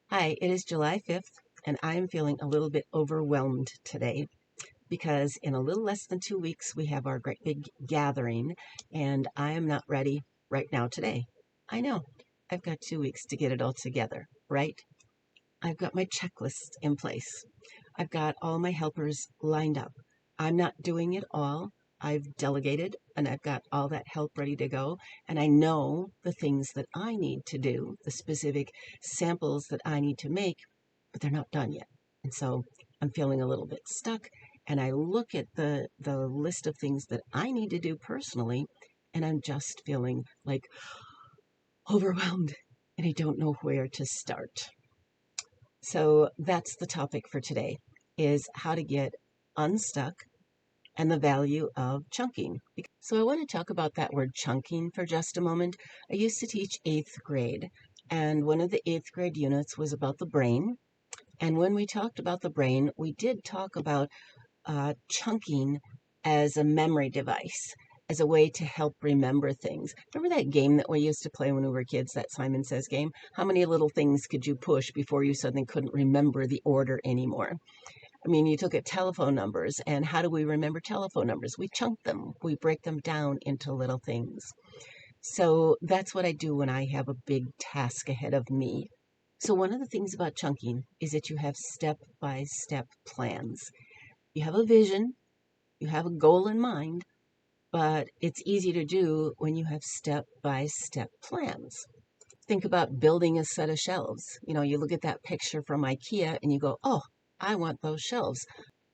Hi, it is July 5th, and I am feeling a little bit overwhelmed today because in a little less than 2 weeks, we have our great big gathering, and I am not ready right now today. I know, I've got 2 weeks to get it all together, right? I've got my checklist in place. I've got all my helpers lined up. I'm not doing it all. I've delegated and I've got all that help ready to go. And I know the things that I need to do, the specific samples that I need to make, but they're not done yet. And so I'm feeling a little bit stuck. And I look at the list of things that I need to do personally, and I'm just feeling like overwhelmed and I don't know where to start. So that's the topic for today, is how to get unstuck and the value of chunking. So I want to talk about that word chunking for just a moment. I used to teach 8th grade, and one of the 8th grade units was about the brain. And when we talked about the brain, we did talk about chunking as a memory device, as a way to help remember things. Remember that game that we used to play when we were kids, that Simon Says game? How many little things could you push before you suddenly couldn't remember the order anymore? I mean, you look at telephone numbers, and how do we remember telephone numbers? We chunk them, we break them down into little things. So that's what I do when I have a big task ahead of me. So one of the things about chunking is that you have step-by-step plans. You have a vision, you have a goal in mind, but it's easy to do when you have step-by-step plans. Think about building a set of shelves. You know, you look at that picture from IKEA and you go, oh, I want those shelves.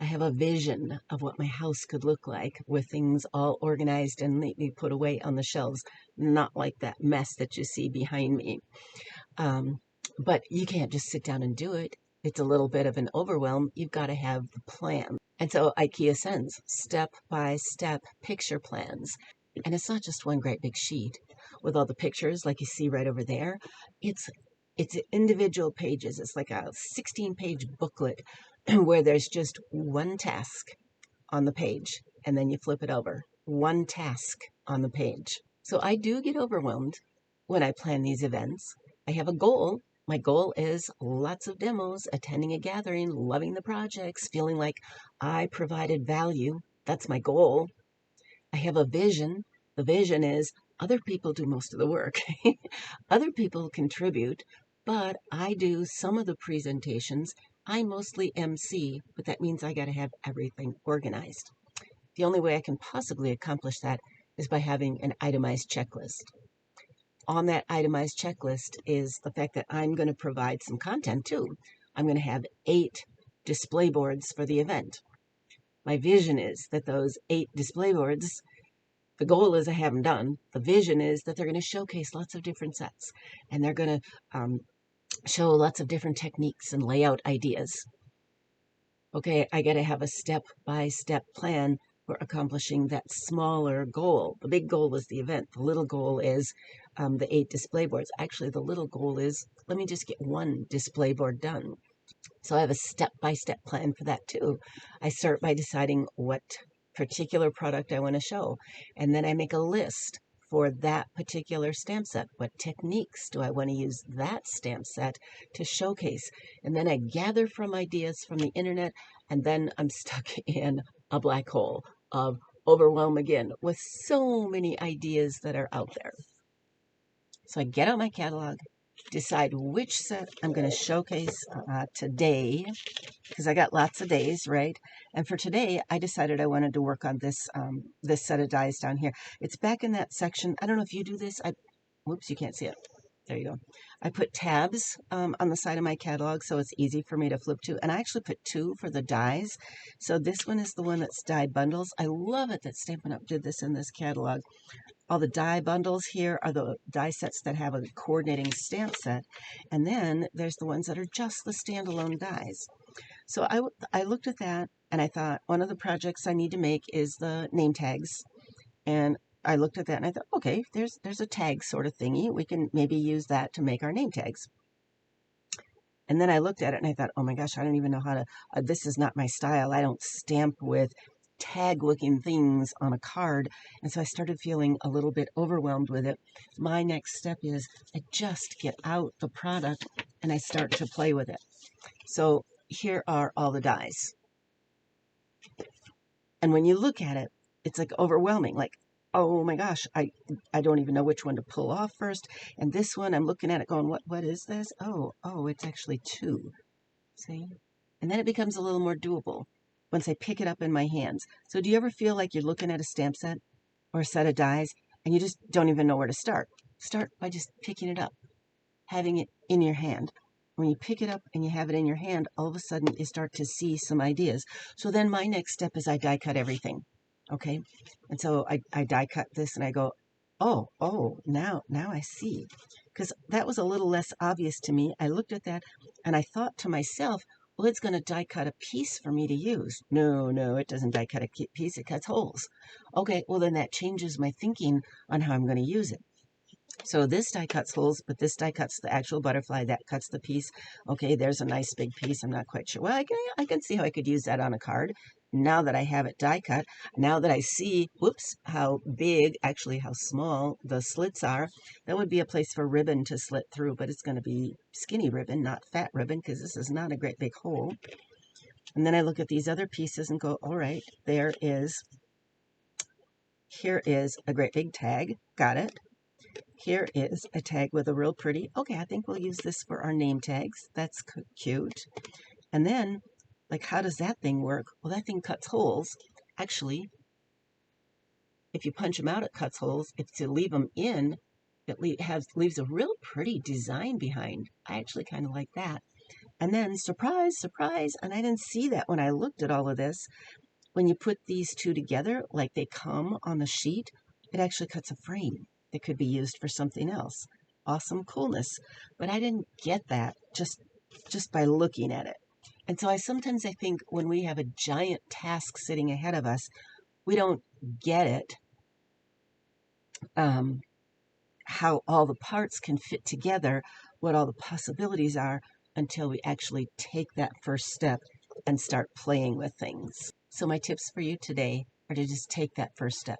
I have a vision of what my house could look like with things all organized and neatly put away on the shelves, not like that mess that you see behind me. But you can't just sit down and do it. It's a little bit of an overwhelm. You've got to have the plan. And so IKEA sends step-by-step picture plans. And it's not just one great big sheet with all the pictures like you see right over there. It's individual pages. It's like a 16-page booklet where there's just one task on the page, and then you flip it over. One task on the page. So I do get overwhelmed when I plan these events. I have a goal. My goal is lots of demos, attending a gathering, loving the projects, feeling like I provided value. That's my goal. I have a vision. The vision is other people do most of the work. Other people contribute, but I do some of the presentations. I mostly MC, but that means I got to have everything organized. The only way I can possibly accomplish that is by having an itemized checklist. On that itemized checklist is the fact that I'm going to provide some content too. I'm going to have 8 display boards for the event. My vision is that those 8 display boards, the goal is I have them done. The vision is that they're going to showcase lots of different sets, and they're going to show lots of different techniques and layout ideas. Okay, I got to have a step-by-step plan for accomplishing that smaller goal. The big goal is the event. The little goal is the 8 display boards. Actually, the little goal is, let me just get one display board done. So I have a step-by-step plan for that too. I start by deciding what particular product I want to show, and then I make a list for that particular stamp set. What techniques do I want to use that stamp set to showcase? And then I gather from ideas from the internet, and then I'm stuck in a black hole of overwhelm again with so many ideas that are out there. So I get out my catalog, decide which set I'm going to showcase today, because I got lots of days, right? And for today, I decided I wanted to work on this this set of dies down here. It's back in that section. I don't know if you do this. Whoops, you can't see it. There you go. I put tabs on the side of my catalog so it's easy for me to flip to. And I actually put 2 for the dies. So this one is the one that's die bundles. I love it that Stampin' Up! Did this in this catalog. All the die bundles here are the die sets that have a coordinating stamp set. And then there's the ones that are just the standalone dies. So I looked at that and I thought one of the projects I need to make is the name tags. And I looked at that and I thought, okay, there's a tag sort of thingy. We can maybe use that to make our name tags. And then I looked at it and I thought, oh my gosh, I don't even know how to, this is not my style. I don't stamp with tag-looking things on a card. And so I started feeling a little bit overwhelmed with it. My next step is I just get out the product and I start to play with it. So here are all the dies. And when you look at it, it's like overwhelming. Like, oh my gosh, I don't even know which one to pull off first. And this one, I'm looking at it going, what is this? Oh, it's actually 2. See? And then it becomes a little more doable once I pick it up in my hands. So do you ever feel like you're looking at a stamp set or a set of dies and you just don't even know where to start? Start by just picking it up, having it in your hand. When you pick it up and you have it in your hand, all of a sudden you start to see some ideas. So then my next step is I die cut everything. Okay? And so I die cut this and I go, oh, now I see. Because that was a little less obvious to me. I looked at that and I thought to myself, well, it's going to die cut a piece for me to use. No, it doesn't die cut a piece. It cuts holes. Okay, well, then that changes my thinking on how I'm going to use it. So this die cuts holes, but this die cuts the actual butterfly. That cuts the piece. Okay, there's a nice big piece. I'm not quite sure. Well, I can see how I could use that on a card. Now that I have it die cut, now that I see, whoops, how big, actually how small the slits are, that would be a place for ribbon to slit through, but it's going to be skinny ribbon, not fat ribbon, because this is not a great big hole. And then I look at these other pieces and go, all right, here is a great big tag. Got it. Here is a tag with a real pretty, okay, I think we'll use this for our name tags. That's cute. And then, like, how does that thing work? Well, that thing cuts holes. Actually, if you punch them out, it cuts holes. If you leave them in, it leaves a real pretty design behind. I actually kind of like that. And then, surprise, and I didn't see that when I looked at all of this. When you put these two together, like they come on the sheet, it actually cuts a frame that could be used for something else. Awesome coolness. But I didn't get that just by looking at it. And so sometimes I think when we have a giant task sitting ahead of us, we don't get it, how all the parts can fit together, what all the possibilities are, until we actually take that first step and start playing with things. So my tips for you today are to just take that first step.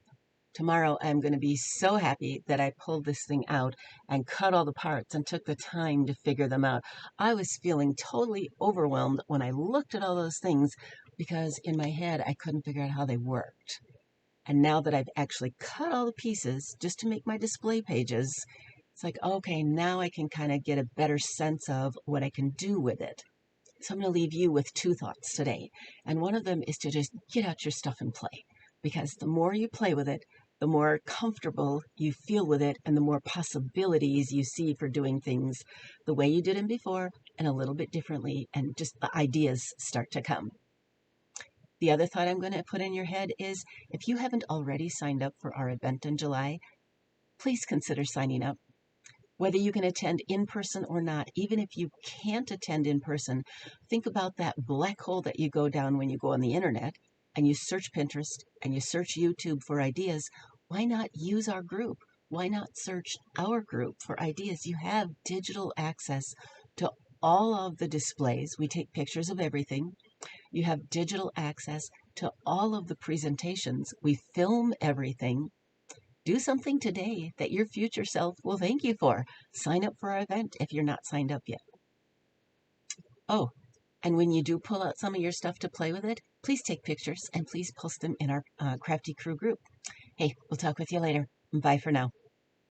Tomorrow, I'm going to be so happy that I pulled this thing out and cut all the parts and took the time to figure them out. I was feeling totally overwhelmed when I looked at all those things because in my head, I couldn't figure out how they worked. And now that I've actually cut all the pieces just to make my display pages, it's like, okay, now I can kind of get a better sense of what I can do with it. So I'm going to leave you with 2 thoughts today. And one of them is to just get out your stuff and play. Because the more you play with it, the more comfortable you feel with it and the more possibilities you see for doing things the way you did them before and a little bit differently, and just the ideas start to come. The other thought I'm going to put in your head is, if you haven't already signed up for our event in July, please consider signing up. Whether you can attend in person or not, even if you can't attend in person, think about that black hole that you go down when you go on the internet and you search Pinterest and you search YouTube for ideas. Why not use our group? Why not search our group for ideas? You have digital access to all of the displays. We take pictures of everything. You have digital access to all of the presentations. We film everything. Do something today that your future self will thank you for. Sign up for our event if you're not signed up yet. Oh, and when you do pull out some of your stuff to play with it, please take pictures and please post them in our Crafty Crew group. Hey, we'll talk with you later. Bye for now.